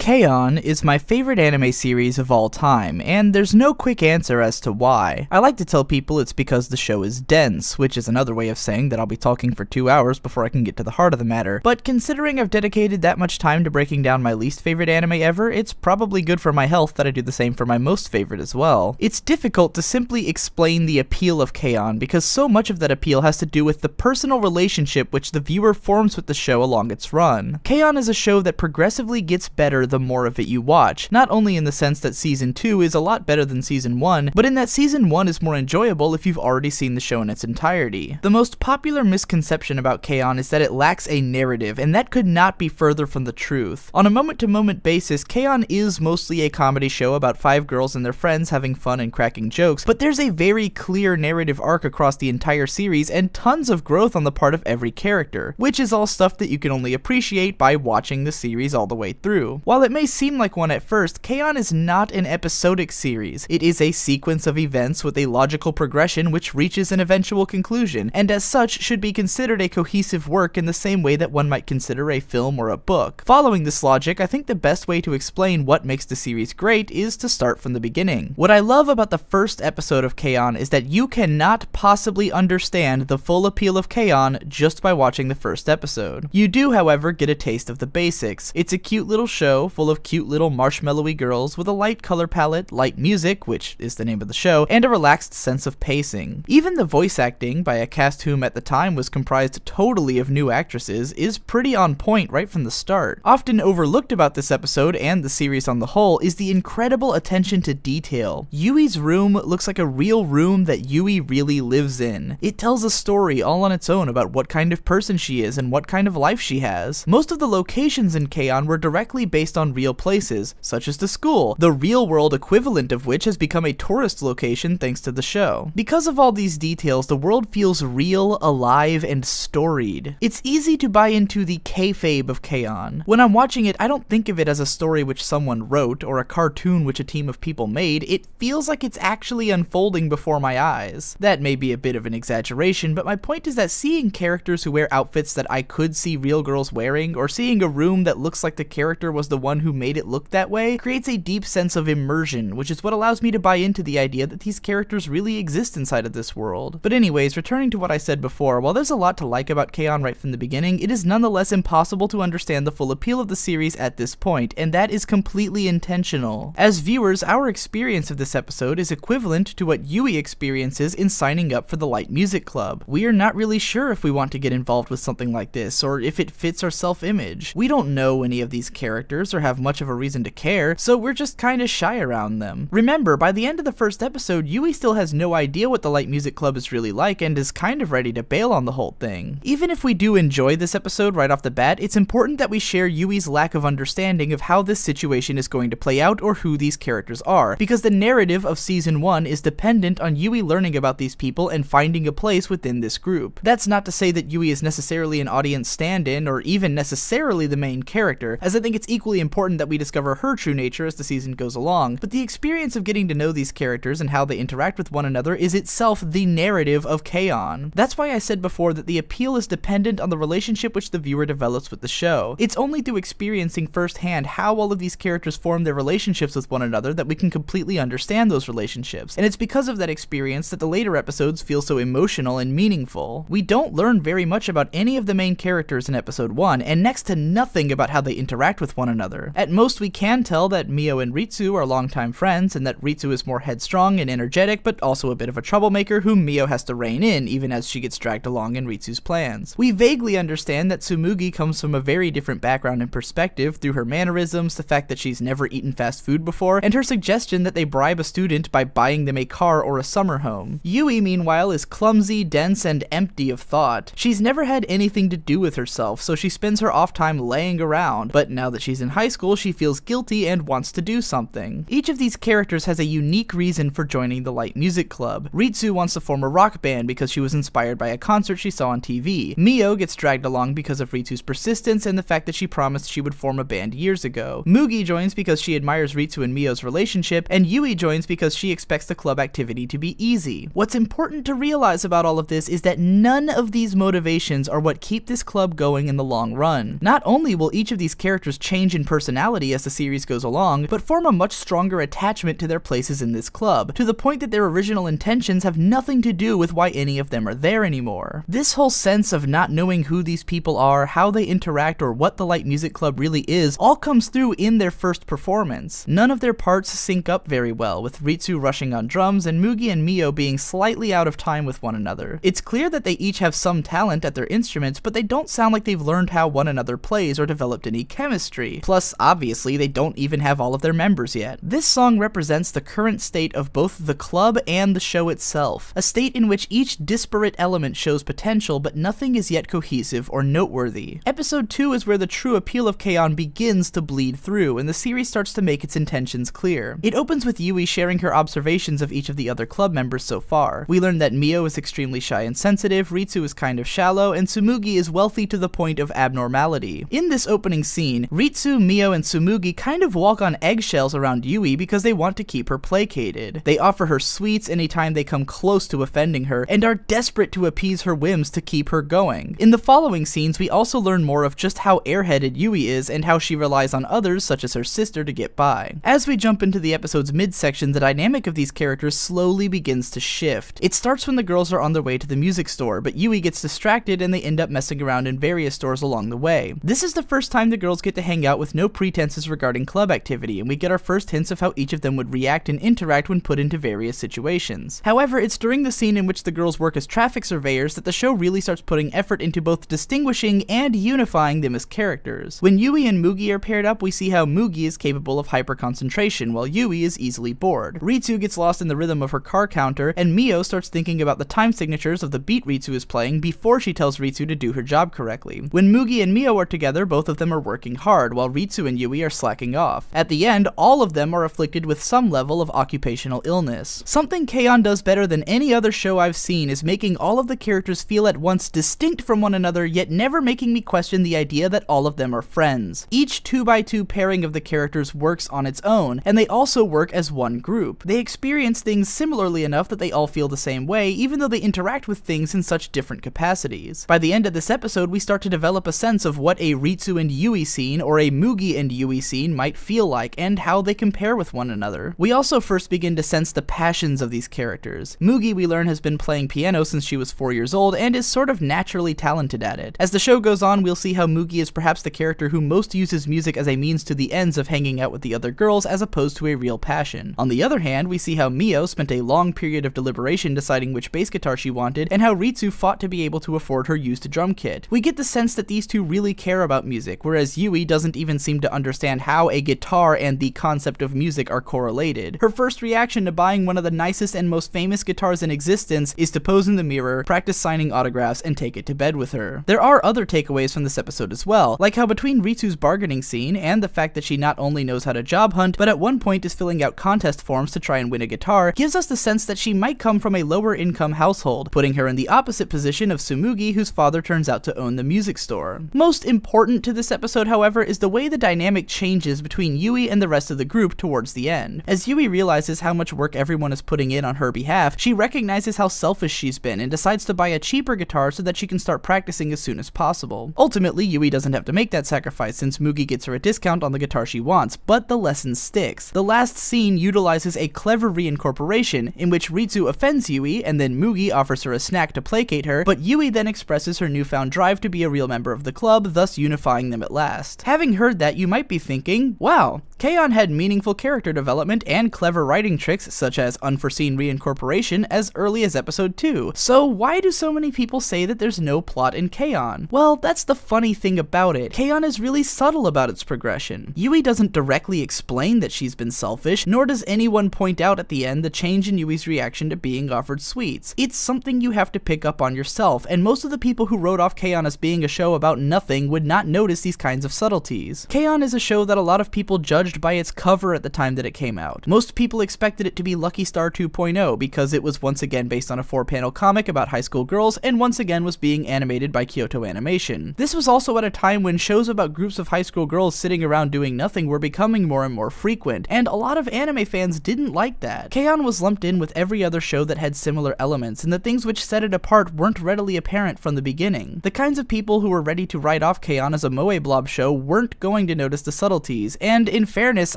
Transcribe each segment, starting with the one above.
K-On! Is my favorite anime series of all time, and there's no quick answer as to why. I like to tell people it's because the show is dense, which is another way of saying that I'll be talking for 2 hours before I can get to the heart of the matter, but considering I've dedicated that much time to breaking down my least favorite anime ever, it's probably good for my health that I do the same for my most favorite as well. It's difficult to simply explain the appeal of K-On! Because so much of that appeal has to do with the personal relationship which the viewer forms with the show along its run. K-On! Is a show that progressively gets better the more of it you watch, not only in the sense that Season 2 is a lot better than Season 1, but in that Season 1 is more enjoyable if you've already seen the show in its entirety. The most popular misconception about K-On! Is that it lacks a narrative, and that could not be further from the truth. On a moment-to-moment basis, K-On! Is mostly a comedy show about 5 girls and their friends having fun and cracking jokes, but there's a very clear narrative arc across the entire series and tons of growth on the part of every character, which is all stuff that you can only appreciate by watching the series all the way through. While it may seem like one at first, K-On! Is not an episodic series. It is a sequence of events with a logical progression which reaches an eventual conclusion, and as such should be considered a cohesive work in the same way that one might consider a film or a book. Following this logic, I think the best way to explain what makes the series great is to start from the beginning. What I love about the first episode of K-On! Is that you cannot possibly understand the full appeal of K-On! Just by watching the first episode. You do, however, get a taste of the basics. It's a cute little show full of cute little marshmallowy girls with a light color palette, light music, which is the name of the show, and a relaxed sense of pacing. Even the voice acting, by a cast whom at the time was comprised totally of new actresses, is pretty on point right from the start. Often overlooked about this episode and the series on the whole is the incredible attention to detail. Yui's room looks like a real room that Yui really lives in. It tells a story all on its own about what kind of person she is and what kind of life she has. Most of the locations in K-On! Were directly based on real places, such as the school, the real-world equivalent of which has become a tourist location thanks to the show. Because of all these details, the world feels real, alive, and storied. It's easy to buy into the kayfabe of K-On! When I'm watching it, I don't think of it as a story which someone wrote, or a cartoon which a team of people made. It feels like it's actually unfolding before my eyes. That may be a bit of an exaggeration, but my point is that seeing characters who wear outfits that I could see real girls wearing, or seeing a room that looks like the character was the one who made it look that way, creates a deep sense of immersion, which is what allows me to buy into the idea that these characters really exist inside of this world. But anyways, returning to what I said before, while there's a lot to like about K-On! Right from the beginning, it is nonetheless impossible to understand the full appeal of the series at this point, and that is completely intentional. As viewers, our experience of this episode is equivalent to what Yui experiences in signing up for the Light Music Club. We are not really sure if we want to get involved with something like this, or if it fits our self-image. We don't know any of these characters or have much of a reason to care, so we're just kinda shy around them. Remember, by the end of the first episode, Yui still has no idea what the Light Music Club is really like and is kind of ready to bail on the whole thing. Even if we do enjoy this episode right off the bat, it's important that we share Yui's lack of understanding of how this situation is going to play out or who these characters are, because the narrative of Season 1 is dependent on Yui learning about these people and finding a place within this group. That's not to say that Yui is necessarily an audience stand-in or even necessarily the main character, as I think it's equally important that we discover her true nature as the season goes along, but the experience of getting to know these characters and how they interact with one another is itself the narrative of K-On! That's why I said before that the appeal is dependent on the relationship which the viewer develops with the show. It's only through experiencing firsthand how all of these characters form their relationships with one another that we can completely understand those relationships, and it's because of that experience that the later episodes feel so emotional and meaningful. We don't learn very much about any of the main characters in episode 1, and next to nothing about how they interact with one another. At most, we can tell that Mio and Ritsu are longtime friends, and that Ritsu is more headstrong and energetic, but also a bit of a troublemaker whom Mio has to rein in, even as she gets dragged along in Ritsu's plans. We vaguely understand that Tsumugi comes from a very different background and perspective through her mannerisms, the fact that she's never eaten fast food before, and her suggestion that they bribe a student by buying them a car or a summer home. Yui, meanwhile, is clumsy, dense, and empty of thought. She's never had anything to do with herself, so she spends her off time laying around, but now that she's in high school, she feels guilty and wants to do something. Each of these characters has a unique reason for joining the Light Music Club. Ritsu wants to form a rock band because she was inspired by a concert she saw on TV. Mio gets dragged along because of Ritsu's persistence and the fact that she promised she would form a band years ago. Mugi joins because she admires Ritsu and Mio's relationship, and Yui joins because she expects the club activity to be easy. What's important to realize about all of this is that none of these motivations are what keep this club going in the long run. Not only will each of these characters change in personality personality as the series goes along, but form a much stronger attachment to their places in this club, to the point that their original intentions have nothing to do with why any of them are there anymore. This whole sense of not knowing who these people are, how they interact, or what the Light Music Club really is, all comes through in their first performance. None of their parts sync up very well, with Ritsu rushing on drums and Mugi and Mio being slightly out of time with one another. It's clear that they each have some talent at their instruments, but they don't sound like they've learned how one another plays or developed any chemistry. Plus, obviously, they don't even have all of their members yet. This song represents the current state of both the club and the show itself, a state in which each disparate element shows potential, but nothing is yet cohesive or noteworthy. Episode 2 is where the true appeal of K-On! Begins to bleed through, and the series starts to make its intentions clear. It opens with Yui sharing her observations of each of the other club members so far. We learn that Mio is extremely shy and sensitive, Ritsu is kind of shallow, and Tsumugi is wealthy to the point of abnormality. In this opening scene, Ritsu, Mio, and Tsumugi kind of walk on eggshells around Yui because they want to keep her placated. They offer her sweets anytime they come close to offending her, and are desperate to appease her whims to keep her going. In the following scenes, we also learn more of just how airheaded Yui is and how she relies on others, such as her sister, to get by. As we jump into the episode's midsection, the dynamic of these characters slowly begins to shift. It starts when the girls are on their way to the music store, but Yui gets distracted and they end up messing around in various stores along the way. This is the first time the girls get to hang out with no pretenses regarding club activity, and we get our first hints of how each of them would react and interact when put into various situations. However, it's during the scene in which the girls work as traffic surveyors that the show really starts putting effort into both distinguishing and unifying them as characters. When Yui and Mugi are paired up, we see how Mugi is capable of hyper-concentration, while Yui is easily bored. Ritsu gets lost in the rhythm of her car counter, and Mio starts thinking about the time signatures of the beat Ritsu is playing before she tells Ritsu to do her job correctly. When Mugi and Mio are together, both of them are working hard, while Ritsu and Yui are slacking off. At the end, all of them are afflicted with some level of occupational illness. Something K-On! Does better than any other show I've seen is making all of the characters feel at once distinct from one another, yet never making me question the idea that all of them are friends. Each 2x2 pairing of the characters works on its own, and they also work as one group. They experience things similarly enough that they all feel the same way, even though they interact with things in such different capacities. By the end of this episode, we start to develop a sense of what a Ritsu and Yui scene or a Mugi and Yui scene might feel like, and how they compare with one another. We also first begin to sense the passions of these characters. Mugi, we learn, has been playing piano since she was 4 years old and is sort of naturally talented at it. As the show goes on, we'll see how Mugi is perhaps the character who most uses music as a means to the ends of hanging out with the other girls as opposed to a real passion. On the other hand, we see how Mio spent a long period of deliberation deciding which bass guitar she wanted, and how Ritsu fought to be able to afford her used drum kit. We get the sense that these two really care about music, whereas Yui doesn't even seem to understand how a guitar and the concept of music are correlated. Her first reaction to buying one of the nicest and most famous guitars in existence is to pose in the mirror, practice signing autographs, and take it to bed with her. There are other takeaways from this episode as well, like how between Ritsu's bargaining scene and the fact that she not only knows how to job hunt, but at one point is filling out contest forms to try and win a guitar, gives us the sense that she might come from a lower income household, putting her in the opposite position of Tsumugi, whose father turns out to own the music store. Most important to this episode, however, is the way the dynamic changes between Yui and the rest of the group towards the end. As Yui realizes how much work everyone is putting in on her behalf, she recognizes how selfish she's been and decides to buy a cheaper guitar so that she can start practicing as soon as possible. Ultimately, Yui doesn't have to make that sacrifice since Mugi gets her a discount on the guitar she wants, but the lesson sticks. The last scene utilizes a clever reincorporation in which Ritsu offends Yui and then Mugi offers her a snack to placate her, but Yui then expresses her newfound drive to be a real member of the club, thus unifying them at last. Having heard that, you might be thinking, wow, K-On! Had meaningful character development and clever writing tricks such as unforeseen reincorporation as early as episode 2, so why do so many people say that there's no plot in K-On! Well, that's the funny thing about it. K-On! Is really subtle about its progression. Yui doesn't directly explain that she's been selfish, nor does anyone point out at the end the change in Yui's reaction to being offered sweets. It's something you have to pick up on yourself, and most of the people who wrote off K-On! As being a show about nothing would not notice these kinds of subtleties. K-On! Is a show that a lot of people judged by its cover at the time that it came out. Most people expected it to be Lucky Star 2.0 because it was once again based on a 4-panel comic about high school girls and once again was being animated by Kyoto Animation. This was also at a time when shows about groups of high school girls sitting around doing nothing were becoming more and more frequent, and a lot of anime fans didn't like that. K-On! Was lumped in with every other show that had similar elements, and the things which set it apart weren't readily apparent from the beginning. The kinds of people who were ready to write off K-On! As a moe blob show weren't going going to notice the subtleties, and in fairness,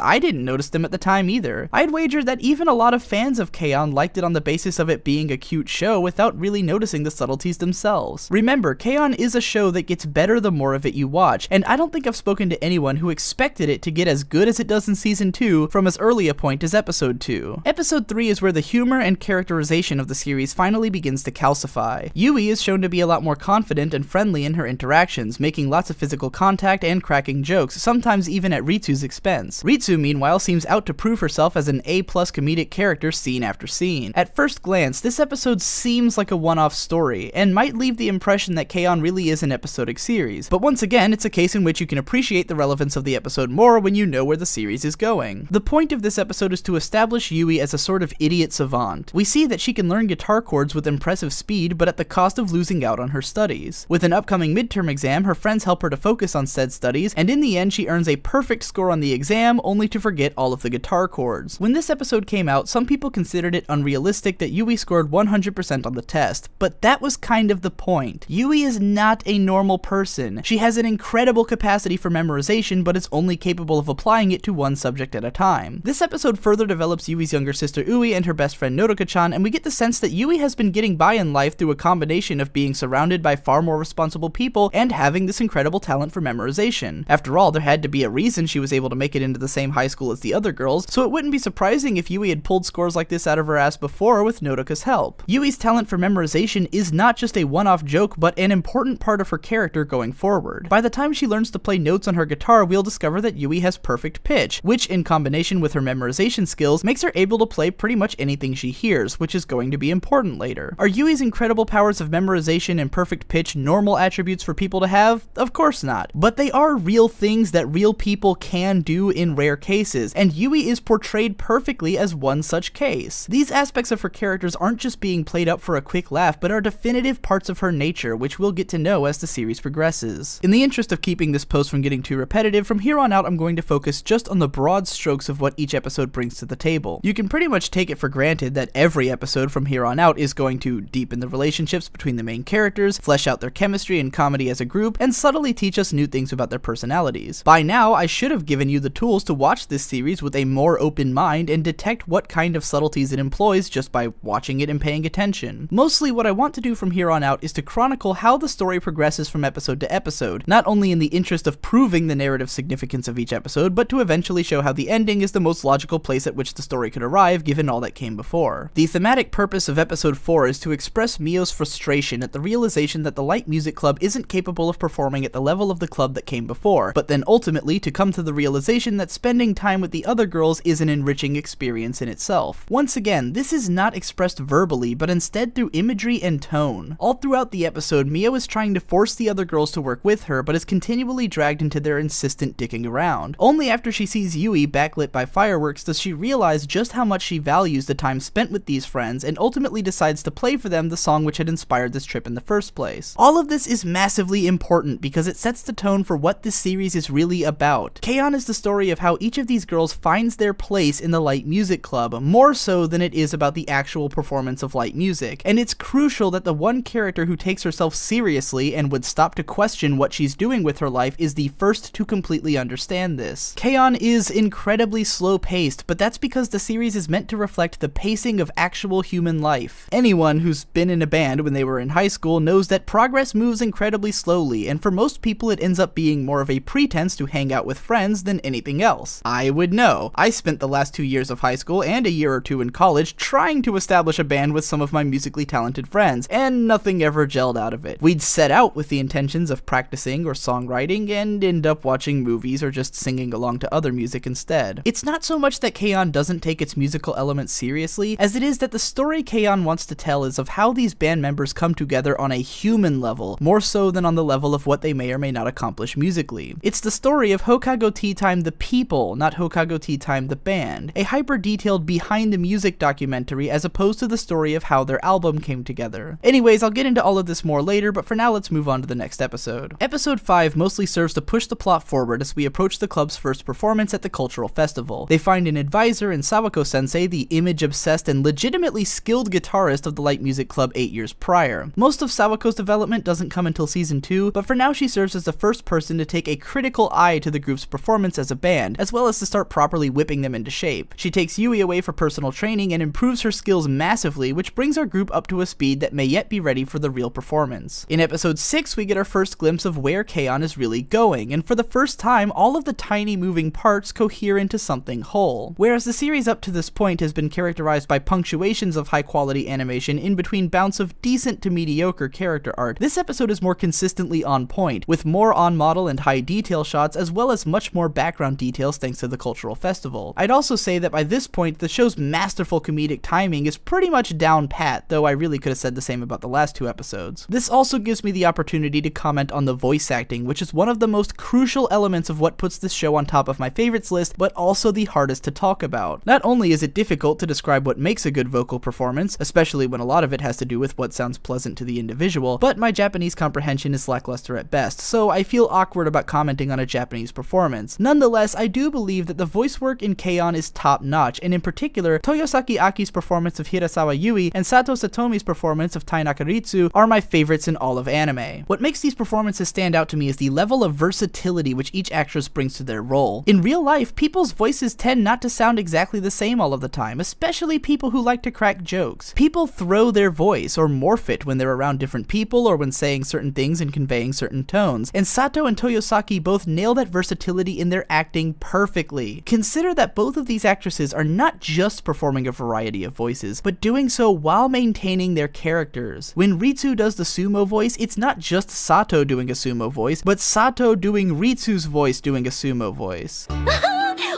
I didn't notice them at the time either. I'd wager that even a lot of fans of K-On! Liked it on the basis of it being a cute show without really noticing the subtleties themselves. Remember, K-On! Is a show that gets better the more of it you watch, and I don't think I've spoken to anyone who expected it to get as good as it does in Season 2 from as early a point as Episode 2. Episode 3 is where the humor and characterization of the series finally begins to calcify. Yui is shown to be a lot more confident and friendly in her interactions, making lots of physical contact and cracking jokes, sometimes even at Ritsu's expense. Ritsu, meanwhile, seems out to prove herself as an A-plus comedic character scene after scene. At first glance, this episode seems like a one-off story, and might leave the impression that K-On! Really is an episodic series, but once again, it's a case in which you can appreciate the relevance of the episode more when you know where the series is going. The point of this episode is to establish Yui as a sort of idiot savant. We see that she can learn guitar chords with impressive speed, but at the cost of losing out on her studies. With an upcoming midterm exam, her friends help her to focus on said studies, and in the end she earns a perfect score on the exam, only to forget all of the guitar chords. When this episode came out, some people considered it unrealistic that Yui scored 100% on the test, but that was kind of the point. Yui is not a normal person. She has an incredible capacity for memorization, but is only capable of applying it to one subject at a time. This episode further develops Yui's younger sister Ui and her best friend Nodoka-chan, and we get the sense that Yui has been getting by in life through a combination of being surrounded by far more responsible people and having this incredible talent for memorization. After all, there had to be a reason she was able to make it into the same high school as the other girls, so it wouldn't be surprising if Yui had pulled scores like this out of her ass before with Nodoka's help. Yui's talent for memorization is not just a one-off joke, but an important part of her character going forward. By the time she learns to play notes on her guitar, we'll discover that Yui has perfect pitch, which in combination with her memorization skills makes her able to play pretty much anything she hears, which is going to be important later. Are Yui's incredible powers of memorization and perfect pitch normal attributes for people to have? Of course not. But they are real things that real people can do in rare cases, and Yui is portrayed perfectly as one such case. These aspects of her characters aren't just being played up for a quick laugh, but are definitive parts of her nature, which we'll get to know as the series progresses. In the interest of keeping this post from getting too repetitive, from here on out I'm going to focus just on the broad strokes of what each episode brings to the table. You can pretty much take it for granted that every episode from here on out is going to deepen the relationships between the main characters, flesh out their chemistry and comedy as a group, and subtly teach us new things about their personalities. By now, I should have given you the tools to watch this series with a more open mind and detect what kind of subtleties it employs just by watching it and paying attention. Mostly what I want to do from here on out is to chronicle how the story progresses from episode to episode, not only in the interest of proving the narrative significance of each episode, but to eventually show how the ending is the most logical place at which the story could arrive given all that came before. The thematic purpose of episode 4 is to express Mio's frustration at the realization that the Light Music Club isn't capable of performing at the level of the club that came before, but then ultimately to come to the realization that spending time with the other girls is an enriching experience in itself. Once again, this is not expressed verbally, but instead through imagery and tone. All throughout the episode, Mio is trying to force the other girls to work with her, but is continually dragged into their insistent dicking around. Only after she sees Yui backlit by fireworks does she realize just how much she values the time spent with these friends, and ultimately decides to play for them the song which had inspired this trip in the first place. All of this is massively important because it sets the tone for what this series is really about. K-On! Is the story of how each of these girls finds their place in the Light Music Club, more so than it is about the actual performance of light music, and it's crucial that the one character who takes herself seriously and would stop to question what she's doing with her life is the first to completely understand this. K-On! Is incredibly slow-paced, but that's because the series is meant to reflect the pacing of actual human life. Anyone who's been in a band when they were in high school knows that progress moves incredibly slowly, and for most people it ends up being more of a pretense to hang out with friends than anything else. I would know. I spent the last 2 years of high school and a year or two in college trying to establish a band with some of my musically talented friends, and nothing ever gelled out of it. We'd set out with the intentions of practicing or songwriting and end up watching movies or just singing along to other music instead. It's not so much that K-On! Doesn't take its musical elements seriously, as it is that the story K-On! Wants to tell is of how these band members come together on a human level, more so than on the level of what they may or may not accomplish musically. It's the story of Hokago Tea Time the people, not Hokago Tea Time the band, a hyper-detailed behind-the-music documentary as opposed to the story of how their album came together. Anyways, I'll get into all of this more later, but for now let's move on to the next episode. Episode 5 mostly serves to push the plot forward as we approach the club's first performance at the cultural festival. They find an advisor in Sawako-sensei, the image-obsessed and legitimately skilled guitarist of the Light Music Club 8 years prior. Most of Sawako's development doesn't come until season 2, but for now she serves as the first person to take a critical critical eye to the group's performance as a band, as well as to start properly whipping them into shape. She takes Yui away for personal training and improves her skills massively, which brings our group up to a speed that may yet be ready for the real performance. In episode 6, we get our first glimpse of where K-On! Is really going, and for the first time, all of the tiny moving parts cohere into something whole. Whereas the series up to this point has been characterized by punctuations of high-quality animation in between bouts of decent to mediocre character art, this episode is more consistently on point, with more on-model and high-detail shots as well as much more background details thanks to the cultural festival. I'd also say that by this point, the show's masterful comedic timing is pretty much down pat, though I really could have said the same about the last 2 episodes. This also gives me the opportunity to comment on the voice acting, which is one of the most crucial elements of what puts this show on top of my favorites list, but also the hardest to talk about. Not only is it difficult to describe what makes a good vocal performance, especially when a lot of it has to do with what sounds pleasant to the individual, but my Japanese comprehension is lackluster at best, so I feel awkward about commenting on a Japanese performance. Nonetheless, I do believe that the voice work in K-On! Is top-notch, and in particular, Toyosaki Aki's performance of Hirasawa Yui and Sato Satomi's performance of Tai Nakaritsu are my favorites in all of anime. What makes these performances stand out to me is the level of versatility which each actress brings to their role. In real life, people's voices tend not to sound exactly the same all of the time, especially people who like to crack jokes. People throw their voice or morph it when they're around different people or when saying certain things and conveying certain tones, and Sato and Toyosaki both nail that versatility in their acting perfectly. Consider that both of these actresses are not just performing a variety of voices, but doing so while maintaining their characters. When Ritsu does the sumo voice, it's not just Sato doing a sumo voice, but Sato doing Ritsu's voice doing a sumo voice.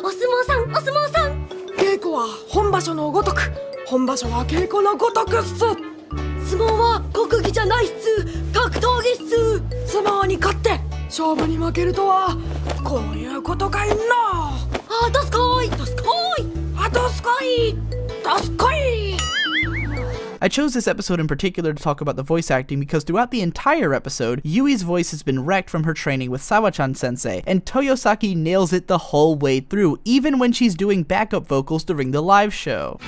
お相撲さん、お相撲さん。稽古は本場所のごとく、本場所は稽古のごとくっす。相撲は国技じゃないっす。格闘技っす。相撲に勝って勝負に負けるとはこういうことかいな。あ、どすこい、どすこい。あ、どすこい、どすこい。 I chose this episode in particular to talk about the voice acting because throughout the entire episode, Yui's voice has been wrecked from her training with Sawa-chan sensei, and Toyosaki nails it the whole way through, even when she's doing backup vocals during the live show.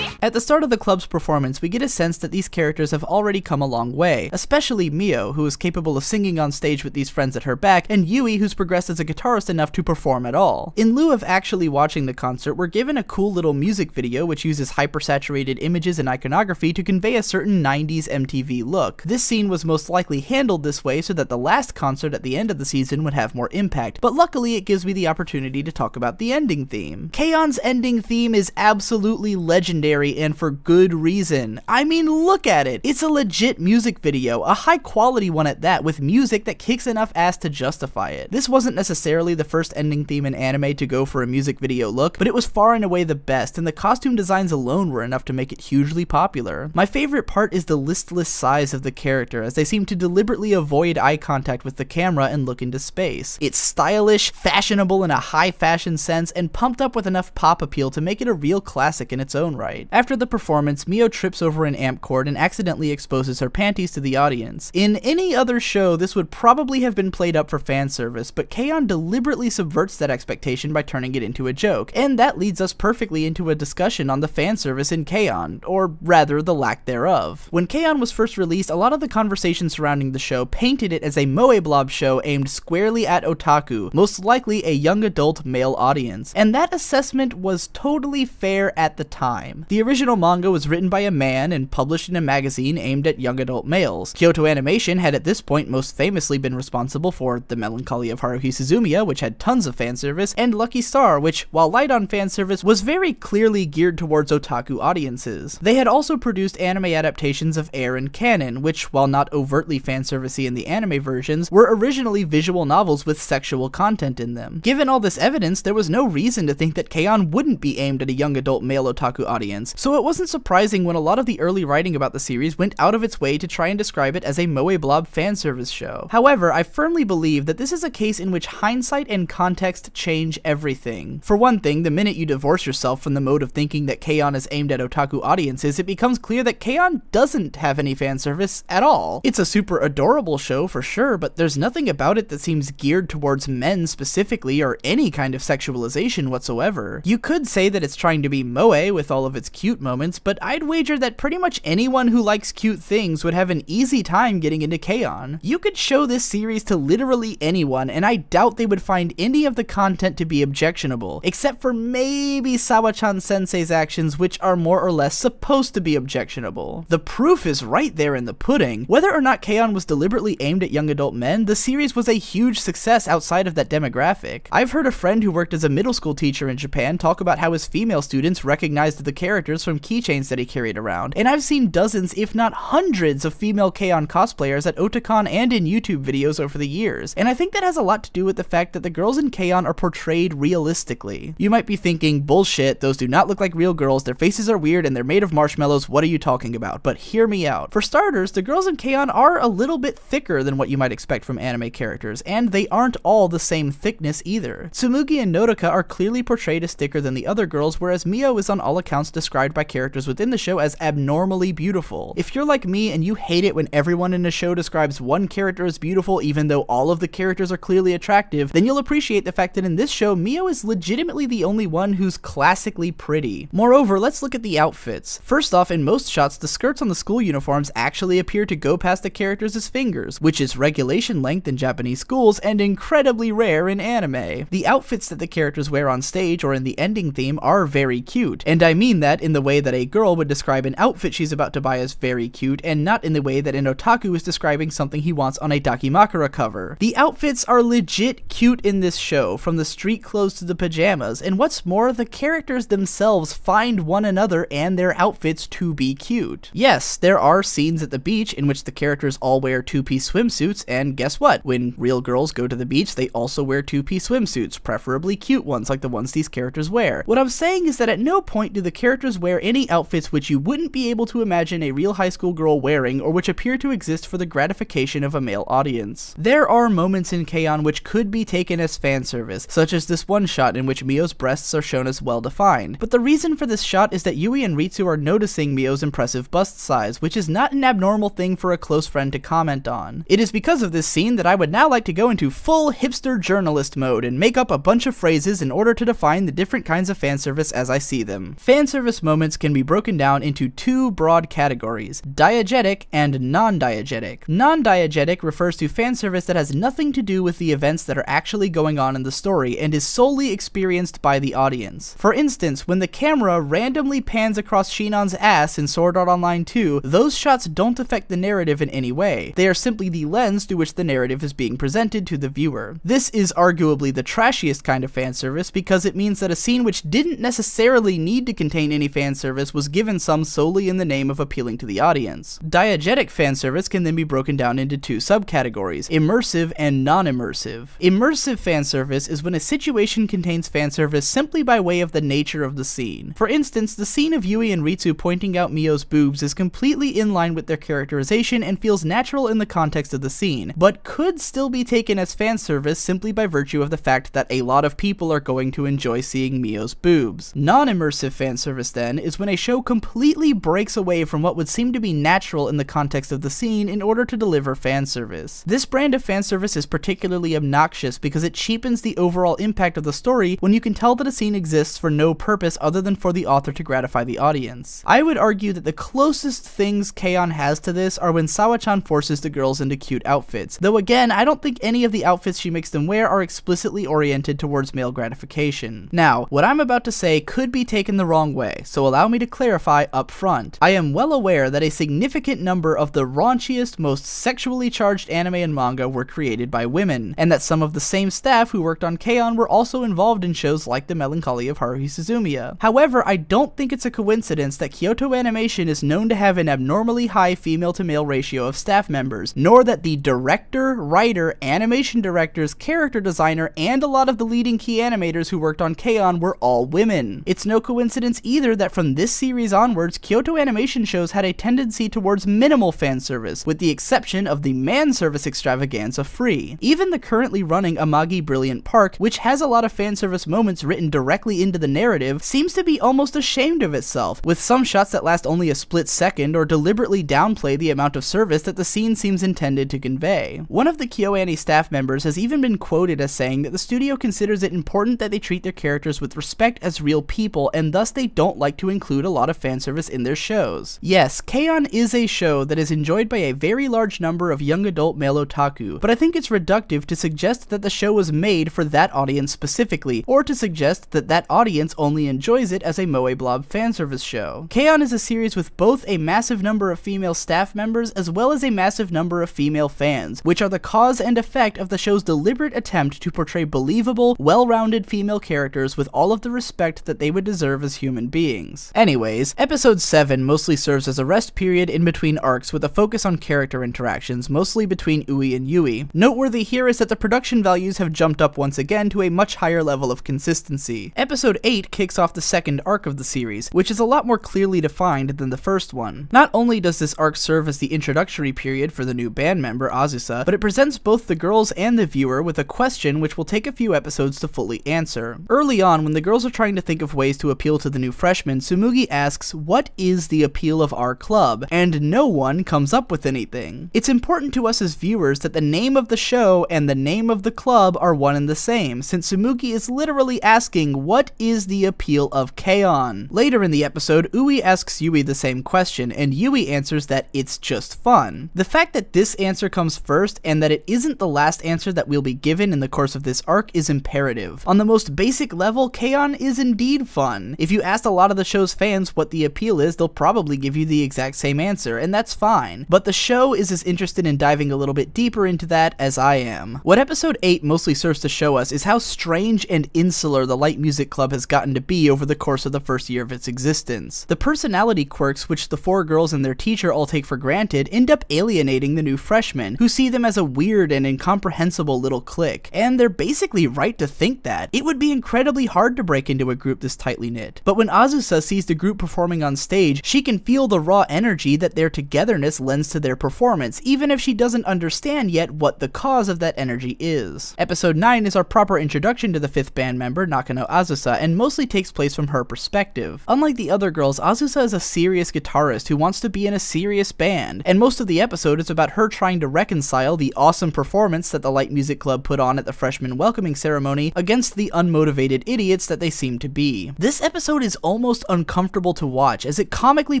At the start of the club's performance, we get a sense that these characters have already come a long way, especially Mio, who is capable of singing on stage with these friends at her back, and Yui, who's progressed as a guitarist enough to perform at all. In lieu of actually watching the concert, we're given a cool little music video which uses hypersaturated images and iconography to convey a certain 90s MTV look. This scene was most likely handled this way so that the last concert at the end of the season would have more impact, but luckily it gives me the opportunity to talk about the ending theme. K-On!'s ending theme is absolutely legendary, and for good reason. I mean, look at it. It's a legit music video, a high quality one at that, with music that kicks enough ass to justify it. This wasn't necessarily the first ending theme in anime to go for a music video look, but it was far and away the best, and the costume designs alone were enough to make it hugely popular. My favorite part is the listless size of the character, as they seem to deliberately avoid eye contact with the camera and look into space. It's stylish, fashionable in a high fashion sense, and pumped up with enough pop appeal to make it a real classic in its own right. After the performance, Mio trips over an amp cord and accidentally exposes her panties to the audience. In any other show, this would probably have been played up for fan service, but K-On! Deliberately subverts that expectation by turning it into a joke, and that leads us perfectly into a discussion on the fan service in K-On!, or rather, the lack thereof. When K-On! Was first released, a lot of the conversation surrounding the show painted it as a moe blob show aimed squarely at otaku, most likely a young adult male audience, and that assessment was totally fair at the time. The original manga was written by a man and published in a magazine aimed at young adult males. Kyoto Animation had at this point most famously been responsible for The Melancholy of Haruhi Suzumiya, which had tons of fan service, and Lucky Star, which, while light on fan service, was very clearly geared towards otaku audiences. They had also produced anime adaptations of Air and Canon, which, while not overtly fan servicey in the anime versions, were originally visual novels with sexual content in them. Given all this evidence, there was no reason to think that K-On! Wouldn't be aimed at a young adult male otaku audience, so it wasn't surprising when a lot of the early writing about the series went out of its way to try and describe it as a moe blob fan service show. However, I firmly believe that this is a case in which hindsight and context change everything. For one thing, the minute you divorce yourself from the mode of thinking that K-On! Is aimed at otaku audiences, it becomes clear that K-On! Doesn't have any fan service at all. It's a super adorable show for sure, but there's nothing about it that seems geared towards men specifically or any kind of sexualization whatsoever. You could say that it's trying to be moe with all of its cute cute moments, but I'd wager that pretty much anyone who likes cute things would have an easy time getting into K-On! You could show this series to literally anyone, and I doubt they would find any of the content to be objectionable, except for maybe Sawa-chan sensei's actions, which are more or less supposed to be objectionable. The proof is right there in the pudding. Whether or not K-On! Was deliberately aimed at young adult men, the series was a huge success outside of that demographic. I've heard a friend who worked as a middle school teacher in Japan talk about how his female students recognized the characters from keychains that he carried around, and I've seen dozens, if not hundreds, of female K-On! Cosplayers at Otakon and in YouTube videos over the years, and I think that has a lot to do with the fact that the girls in K-On! Are portrayed realistically. You might be thinking, bullshit, those do not look like real girls, their faces are weird, and they're made of marshmallows, what are you talking about? But hear me out. For starters, the girls in K-On! Are a little bit thicker than what you might expect from anime characters, and they aren't all the same thickness either. Tsumugi and Nodoka are clearly portrayed as thicker than the other girls, whereas Mio is on all accounts described by characters within the show as abnormally beautiful. If you're like me and you hate it when everyone in a show describes one character as beautiful even though all of the characters are clearly attractive, then you'll appreciate the fact that in this show, Mio is legitimately the only one who's classically pretty. Moreover, let's look at the outfits. First off, in most shots, the skirts on the school uniforms actually appear to go past the characters' fingers, which is regulation length in Japanese schools and incredibly rare in anime. The outfits that the characters wear on stage or in the ending theme are very cute, and I mean that in the way that a girl would describe an outfit she's about to buy as very cute, and not in the way that an otaku is describing something he wants on a Dakimakura cover. The outfits are legit cute in this show, from the street clothes to the pajamas, and what's more, the characters themselves find one another and their outfits to be cute. Yes, there are scenes at the beach in which the characters all wear two-piece swimsuits, and guess what? When real girls go to the beach, they also wear two-piece swimsuits, preferably cute ones like the ones these characters wear. What I'm saying is that at no point do the characters wear any outfits which you wouldn't be able to imagine a real high school girl wearing, or which appear to exist for the gratification of a male audience. There are moments in K-On! Which could be taken as fan service, such as this one shot in which Mio's breasts are shown as well defined, but the reason for this shot is that Yui and Ritsu are noticing Mio's impressive bust size, which is not an abnormal thing for a close friend to comment on. It is because of this scene that I would now like to go into full hipster journalist mode and make up a bunch of phrases in order to define the different kinds of fan service as I see them. Fan service moments can be broken down into two broad categories: diegetic and non-diegetic. Non-diegetic refers to fan service that has nothing to do with the events that are actually going on in the story and is solely experienced by the audience. For instance, when the camera randomly pans across Shinon's ass in Sword Art Online 2, those shots don't affect the narrative in any way. They are simply the lens through which the narrative is being presented to the viewer. This is arguably the trashiest kind of fan service because it means that a scene which didn't necessarily need to contain any fan service was given some solely in the name of appealing to the audience. Diegetic fan service can then be broken down into two subcategories: immersive and non-immersive. Immersive fan service is when a situation contains fan service simply by way of the nature of the scene. For instance, the scene of Yui and Ritsu pointing out Mio's boobs is completely in line with their characterization and feels natural in the context of the scene, but could still be taken as fan service simply by virtue of the fact that a lot of people are going to enjoy seeing Mio's boobs. Non-immersive fan service, then, is when a show completely breaks away from what would seem to be natural in the context of the scene in order to deliver fan service. This brand of fan service is particularly obnoxious because it cheapens the overall impact of the story when you can tell that a scene exists for no purpose other than for the author to gratify the audience. I would argue that the closest things K-On! Has to this are when Sawa-chan forces the girls into cute outfits, though again, I don't think any of the outfits she makes them wear are explicitly oriented towards male gratification. Now, what I'm about to say could be taken the wrong way, so allow me to clarify up front. I am well aware that a significant number of the raunchiest, most sexually charged anime and manga were created by women, and that some of the same staff who worked on K-On! Were also involved in shows like The Melancholy of Haruhi Suzumiya. However, I don't think it's a coincidence that Kyoto Animation is known to have an abnormally high female-to-male ratio of staff members, nor that the director, writer, animation directors, character designer, and a lot of the leading key animators who worked on K-On! Were all women. It's no coincidence either that from this series onwards, Kyoto Animation shows had a tendency towards minimal fan service, with the exception of the man service extravaganza Free. Even the currently running Amagi Brilliant Park, which has a lot of fan service moments written directly into the narrative, seems to be almost ashamed of itself, with some shots that last only a split second or deliberately downplay the amount of service that the scene seems intended to convey. One of the KyoAni staff members has even been quoted as saying that the studio considers it important that they treat their characters with respect as real people, and thus they don't like like to include a lot of fan service in their shows. Yes, K-On! Is a show that is enjoyed by a very large number of young adult male otaku, but I think it's reductive to suggest that the show was made for that audience specifically, or to suggest that that audience only enjoys it as a Moe Blob fanservice show. K-On! Is a series with both a massive number of female staff members as well as a massive number of female fans, which are the cause and effect of the show's deliberate attempt to portray believable, well-rounded female characters with all of the respect that they would deserve as human beings. Anyways, episode 7 mostly serves as a rest period in between arcs with a focus on character interactions, mostly between Ui and Yui. Noteworthy here is that the production values have jumped up once again to a much higher level of consistency. Episode 8 kicks off the second arc of the series, which is a lot more clearly defined than the first one. Not only does this arc serve as the introductory period for the new band member, Azusa, but it presents both the girls and the viewer with a question which will take a few episodes to fully answer. Early on, when the girls are trying to think of ways to appeal to the new freshmen, Tsumugi asks, "What is the appeal of our club?" And no one comes up with anything. It's important to us as viewers that the name of the show and the name of the club are one and the same, since Tsumugi is literally asking, what is the appeal of K-On! Later in the episode, Ui asks Yui the same question, and Yui answers that it's just fun. The fact that this answer comes first, and that it isn't the last answer that we'll be given in the course of this arc, is imperative. On the most basic level, K-On! Is indeed fun. If you asked a lot of the show's fans what the appeal is, they'll probably give you the exact same answer, and that's fine. But the show is as interested in diving a little bit deeper into that as I am. What episode 8 mostly serves to show us is how strange and insular the Light Music Club has gotten to be over the course of the first year of its existence. The personality quirks which the 4 girls and their teacher all take for granted end up alienating the new freshmen, who see them as a weird and incomprehensible little clique. And they're basically right to think that. It would be incredibly hard to break into a group this tightly knit. But when Azusa sees the group performing on stage, she can feel the raw energy that their togetherness lends to their performance, even if she doesn't understand yet what the cause of that energy is. Episode 9 is our proper introduction to the 5th band member, Nakano Azusa, and mostly takes place from her perspective. Unlike the other girls, Azusa is a serious guitarist who wants to be in a serious band, and most of the episode is about her trying to reconcile the awesome performance that the Light Music Club put on at the freshman welcoming ceremony against the unmotivated idiots that they seem to be. This episode is almost uncomfortable to watch, as it comically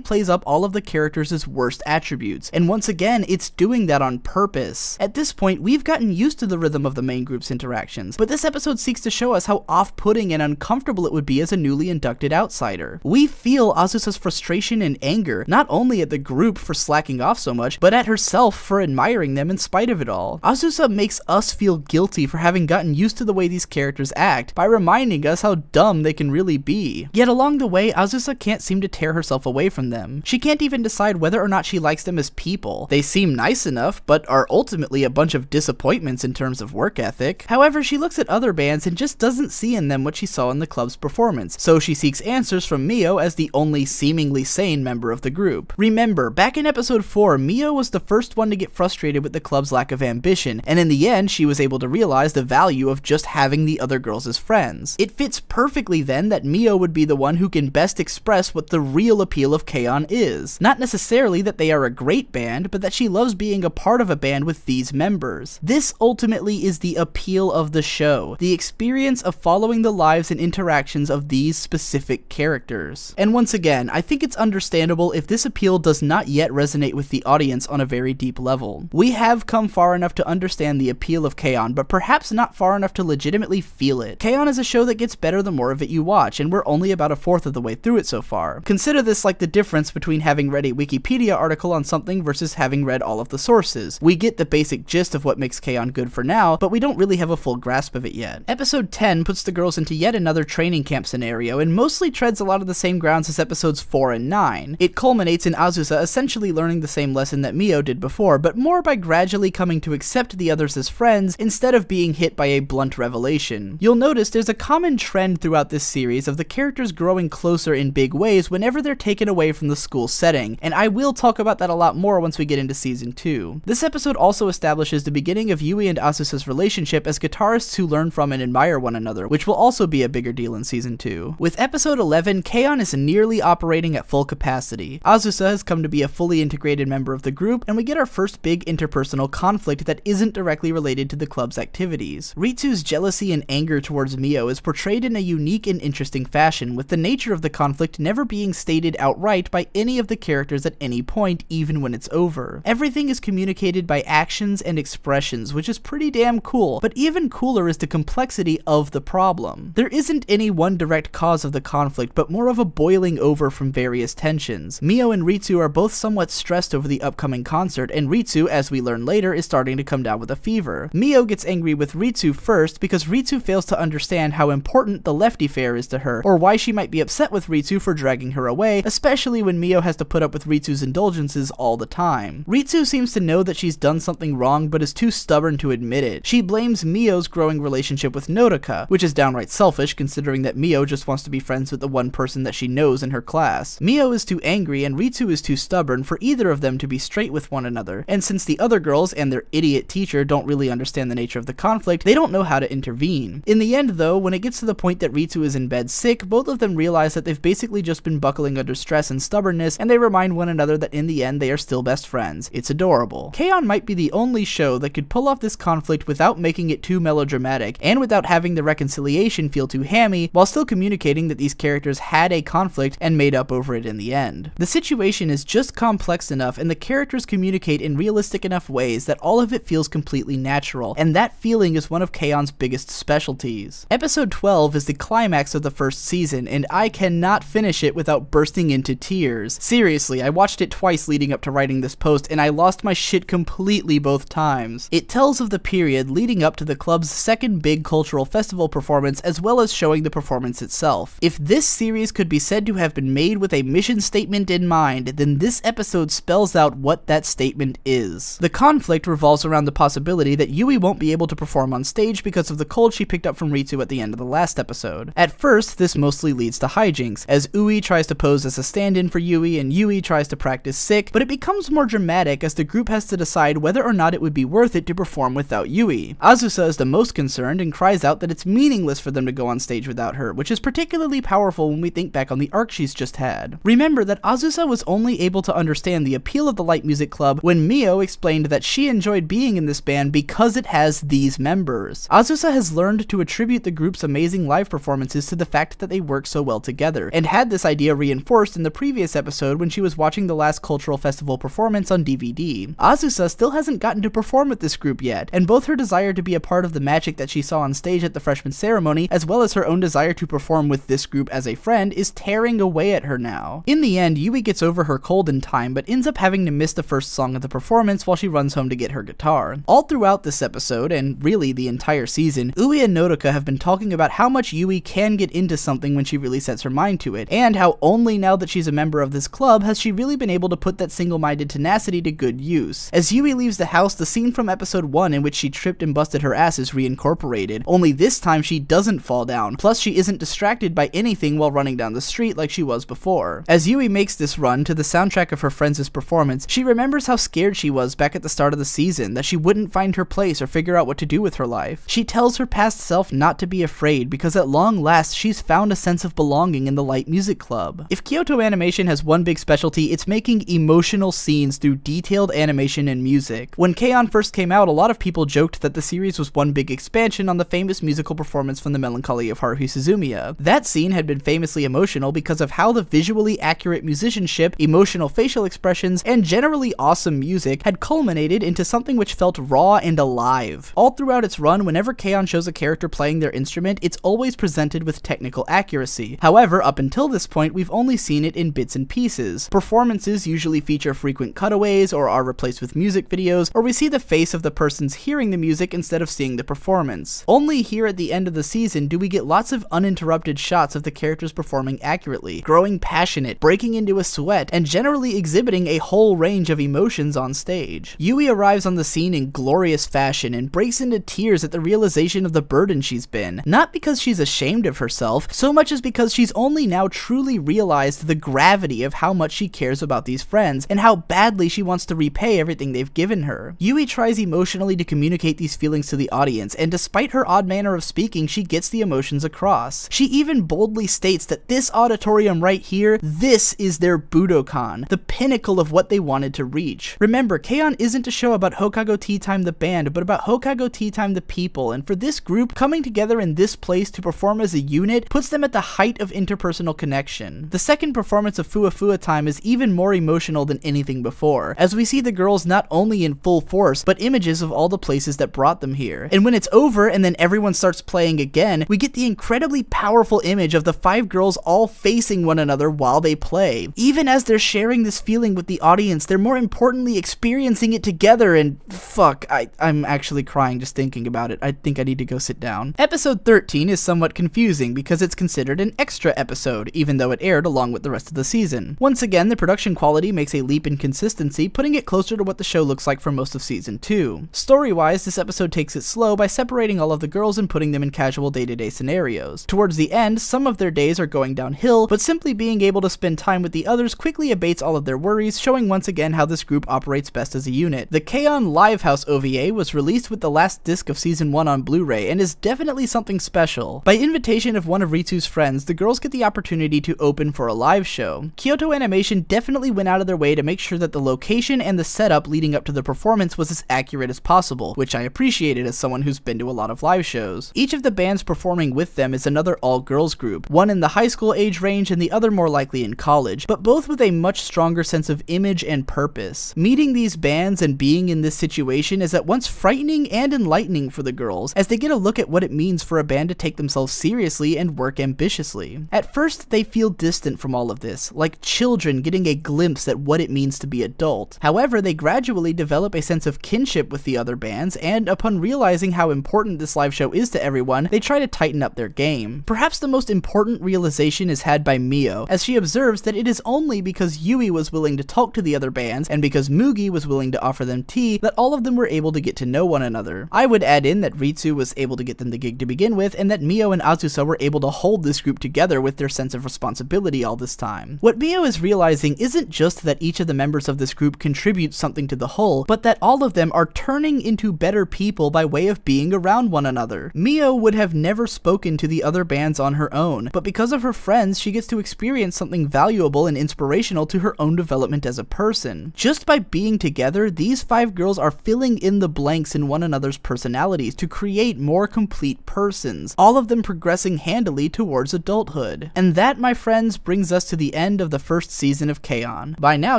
plays up all of the characters' worst attributes, and once again, it's doing that on purpose. At this point, we've gotten used to the rhythm of the main group's interactions, but this episode seeks to show us how off-putting and uncomfortable it would be as a newly inducted outsider. We feel Azusa's frustration and anger, not only at the group for slacking off so much, but at herself for admiring them in spite of it all. Azusa makes us feel guilty for having gotten used to the way these characters act, by reminding us how dumb they can really be. Yet along the way, Azusa can't seem to tear herself away from them. She can't even decide whether or not she likes them as people. They seem nice enough, but are ultimately a bunch of disappointments in terms of work ethic. However, she looks at other bands and just doesn't see in them what she saw in the club's performance, so she seeks answers from Mio as the only seemingly sane member of the group. Remember, back in episode 4, Mio was the first one to get frustrated with the club's lack of ambition, and in the end, she was able to realize the value of just having the other girls as friends. It fits perfectly then that Mio would be the one who can best express what the real appeal of K-On! Is. Not necessarily that they are a great band, but that she loves being a part of a band with these members. This ultimately is the appeal of the show, the experience of following the lives and interactions of these specific characters. And once again, I think it's understandable if this appeal does not yet resonate with the audience on a very deep level. We have come far enough to understand the appeal of K-On!, but perhaps not far enough to legitimately feel it. K-On! Is a show that gets better the more of it you watch, and we're only about a fourth of the way through it so far. Consider this like the difference between having read a Wikipedia article on something versus having read all of the sources. We get the basic gist of what makes K-On! Good for now, but we don't really have a full grasp of it yet. Episode 10 puts the girls into yet another training camp scenario, and mostly treads a lot of the same grounds as episodes 4 and 9. It culminates in Azusa essentially learning the same lesson that Mio did before, but more by gradually coming to accept the others as friends instead of being hit by a blunt revelation. You'll notice there's a common trend throughout this series of the characters growing closer in big ways whenever they're taken away from the school setting, and I will talk about that a lot more once we get into season 2. This episode also establishes the beginning of Yui and Azusa's relationship as guitarists who learn from and admire one another, which will also be a bigger deal in season 2. With episode 11, K-On! Is nearly operating at full capacity. Azusa has come to be a fully integrated member of the group, and we get our first big interpersonal conflict that isn't directly related to the club's activities. Ritsu's jealousy and anger towards Mio is portrayed in a unique and interesting fashion, with the nature of the conflict never being stated outright by any of the characters at any point, even when it's over. Everything is communicated by actions and expressions, which is pretty damn cool, but even cooler is the complexity of the problem. There isn't any one direct cause of the conflict, but more of a boiling over from various tensions. Mio and Ritsu are both somewhat stressed over the upcoming concert, and Ritsu, as we learn later, is starting to come down with a fever. Mio gets angry with Ritsu first because Ritsu fails to understand how important the lefty fair is to her, or why she might be upset with Ritsu for dragging her away, especially when Mio has to put up with Ritsu's indulgences all the time. Ritsu seems to know that she's done something wrong, but is too stubborn to admit it. She blames Mio's growing relationship with Nodoka, which is downright selfish considering that Mio just wants to be friends with the one person that she knows in her class. Mio is too angry and Ritsu is too stubborn for either of them to be straight with one another, and since the other girls and their idiot teacher don't really understand the nature of the conflict, they don't know how to intervene. In the end though, when it gets to the point that Ritsu is in bed sick, both of them realize that they've basically just been buckling under stress and stubbornness, and they remind one another that in the end they are still best friends. It's adorable. K-On! Might be the only show that could pull off this conflict without making it too melodramatic, and without having the reconciliation feel too hammy, while still communicating that these characters had a conflict and made up over it in the end. The situation is just complex enough and the characters communicate in realistic enough ways that all of it feels completely natural, and that feeling is one of K-On!'s biggest specialties. Episode 12 is the climax of the first season, and I cannot finish it without bursting into tears. Seriously, I watched it twice leading up to writing this post, and I lost my shit completely both times. It tells of the period leading up to the club's second big cultural festival performance, as well as showing the performance itself. If this series could be said to have been made with a mission statement in mind, then this episode spells out what that statement is. The conflict revolves around the possibility that Yui won't be able to perform on stage because of the cold she picked up from Ritsu at the end of the last episode. At first, this mostly leads to hijinks, as Ui tries to pose as a stand-in for Yui and Yui tries to practice sick, but it becomes more dramatic as the group has to decide whether or not it would be worth it to perform without Yui. Azusa is the most concerned and cries out that it's meaningless for them to go on stage without her, which is particularly powerful when we think back on the arc she's just had. Remember that Azusa was only able to understand the appeal of the light music club when Mio explained that she enjoyed being in this band because it has these members. Azusa has learned to attribute the group's amazing live performances to the fact that they work so well together, and had this idea reinforced in the previous episode when she was watching the last cultural festival performance on DVD. Azusa still hasn't gotten to perform with this group yet, and both her desire to be a part of the magic that she saw on stage at the freshman ceremony, as well as her own desire to perform with this group as a friend, is tearing away at her now. In the end, Yui gets over her cold in time, but ends up having to miss the first song of the performance while she runs home to get her guitar. All throughout this episode, and really the entire season, Ui and Nodoka have been talking about how much Yui can get into something when she really sets her mind to it, and how only now that she's a member of this club has she really been able to put that single-minded tenacity to good use. As Yui leaves the house, the scene from episode 1 in which she tripped and busted her ass is reincorporated, only this time she doesn't fall down, plus she isn't distracted by anything while running down the street like she was before. As Yui makes this run to the soundtrack of her friends' performance, she remembers how scared she was back at the start of the season, that she wouldn't find her place or figure out what to do with her life. She tells her past self not to be afraid because at long last she's found a sense of belonging in the light music club. If Kyoto Animation has one big specialty, it's making emotional scenes through detailed animation and music. When K-On! First came out, a lot of people joked that the series was one big expansion on the famous musical performance from The Melancholy of Haruhi Suzumiya. That scene had been famously emotional because of how the visually accurate musicianship, emotional facial expressions, and generally awesome music had culminated into something which felt raw and alive. All throughout its run, whenever K-On! Shows a character playing their instrument, it's always presented with technical accuracy. However, up until this point, we've only seen it in bits and pieces. Performances usually feature frequent cutaways or are replaced with music videos, or we see the face of the person's hearing the music instead of seeing the performance. Only here at the end of the season do we get lots of uninterrupted shots of the characters performing accurately, growing passionate, breaking into a sweat, and generally exhibiting a whole range of emotions on stage. Yui arrives on the scene in glorious fashion and breaks into tears at the realization of the burden she's been, not because she's ashamed of herself, so much as because she's only now truly realized the gravity of how much she cares about these friends, and how badly she wants to repay everything they've given her. Yui tries emotionally to communicate these feelings to the audience, and despite her odd manner of speaking, she gets the emotions across. She even boldly states that this auditorium right here, this is their Budokan, the pinnacle of what they wanted to reach. Remember, K-On! Isn't a show about Hokago Tea Time the band, but about Hokago Tea Time the people, and for this group, coming together in this place to perform as a unit puts them at the height of interpersonal connection. The second performance of Fua Fua Time is even more emotional than anything before, as we see the girls not only in full force, but images of all the places that brought them here. And when it's over and then everyone starts playing again, we get the incredibly powerful image of the 5 girls all facing one another while they play. Even as they're sharing this feeling with the audience, they're more importantly experiencing it together, and fuck, I'm actually crying just thinking about it. I think I need to go sit down. Episode 13 is somewhat confusing because it's considered an extra episode, even though it aired along with the rest of the season. Once again, the production quality makes a leap in consistency, putting it closer to what the show looks like for most of season 2. Story-wise, this episode takes it slow by separating all of the girls and putting them in casual day-to-day scenarios. Towards the end, some of their days are going downhill, but simply being able to spend time with the others quickly abates all of their worries, showing once again how this group operates best as a unit. The K-On! Livehouse OVA was released with the last disc of Season 1 on Blu-ray and is definitely something special. By invitation of one of Ritsu's friends, the girls get the opportunity to open for a live show. Kyoto Animation definitely went out of their way to make sure that the location and the setup leading up to the performance was as accurate as possible, which I appreciated as someone who's been to a lot of live shows. Each of the bands performing with them is another all-girls group, one in the high school age range and the other more likely in college, but both with a much stronger sense of image and purpose. Meeting these bands and being in this situation is at once frightening and enlightening for the girls, as they get a look at what it means for a band to take themselves seriously and work ambitiously. At first, they feel distant from all of this, like children getting a glimpse at what it means to be adult. However, they gradually develop a sense of kinship with the other bands, and upon realizing how important this live show is to everyone, they try to tighten up their game. Perhaps the most important realization is had by Mio, as she observes that it is only because Yui was willing to talk to the other bands, and because Mugi was willing to offer them tea, that all of them were able to get to know one another. I would add in that Ritsu was able to get them the gig to begin with, and that Mio and Azusa were able to hold this group together with their sense of responsibility all this time. What Mio is realizing isn't just that each of the members of this group contributes something to the whole, but that all of them are turning into better people by way of being around one another. Mio would have never spoken to the other bands on her own, but because of her friends, she gets to experience something valuable and inspirational to her own development as a person. Just by being together, these 5 girls are filling in the blanks in one another's personalities to create more complete persons, all of them progressing handily towards adulthood. And that, my friends, brings us to the end of the first season of K-On! By now,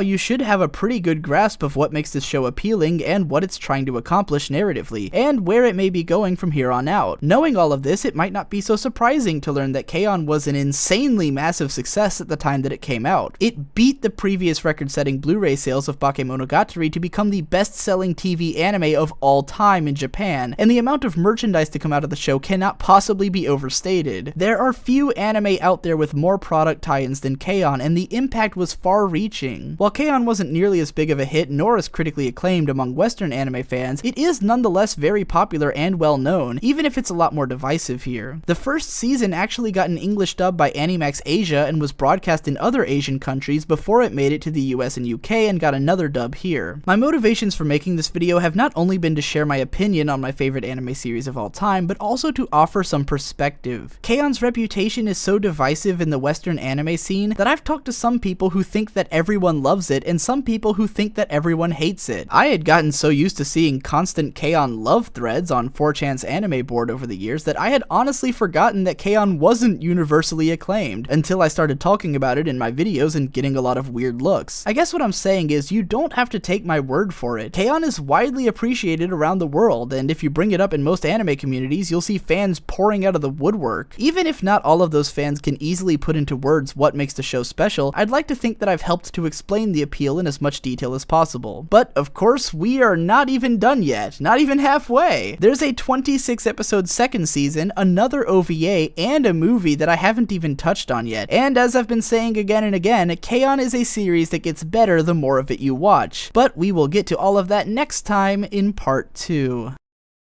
you should have a pretty good grasp of what makes this show appealing and what it's trying to accomplish narratively, and where it may be going from here on out. Knowing all of this, it might not be so surprising to learn that K-On! Was an insanely massive success at the time that it came out. It beat the previous record-setting Blu-ray sales of Bakemonogatari to become the best-selling TV anime of all time in Japan, and the amount of merchandise to come out of the show cannot possibly be overstated. There are few anime out there with more product tie-ins than K-On!, and the impact was far-reaching. While K-On! Wasn't nearly as big of a hit nor as critically acclaimed among Western anime fans, it is nonetheless very popular and well-known, even if it's a lot more divisive here. The first season actually got an English dub by Animax Asia and was broadcast in other Asian countries before it made it to the US and UK and got another dub here. My motivations for making this video have not only been to share my opinion on my favorite anime series of all time, but also to offer some perspective. K-On!'s reputation is so divisive in the Western anime scene that I've talked to some people who think that everyone loves it and some people who think that everyone hates it. I had gotten so used to seeing constant K-On! Love threads on 4chan's anime board over the years that I had honestly forgotten that K-On! Wasn't universally acclaimed, until I started talking about it in my videos and getting a lot of weird looks. I guess what I'm saying is you don't have to take my word for it. K-On! Is widely appreciated around the world, and if you bring it up in most anime communities, you'll see fans pouring out of the woodwork. Even if not all of those fans can easily put into words what makes the show special, I'd like to think that I've helped to explain the appeal in as much detail as possible. But of course, we are not even done yet, not even halfway. There's a 26 episode second season, another OVA, and a movie that I haven't even touched on yet. And as I've been saying again and again, K-On! Is a series that gets better the more of it you watch. But we will get to all of that next time in part 2.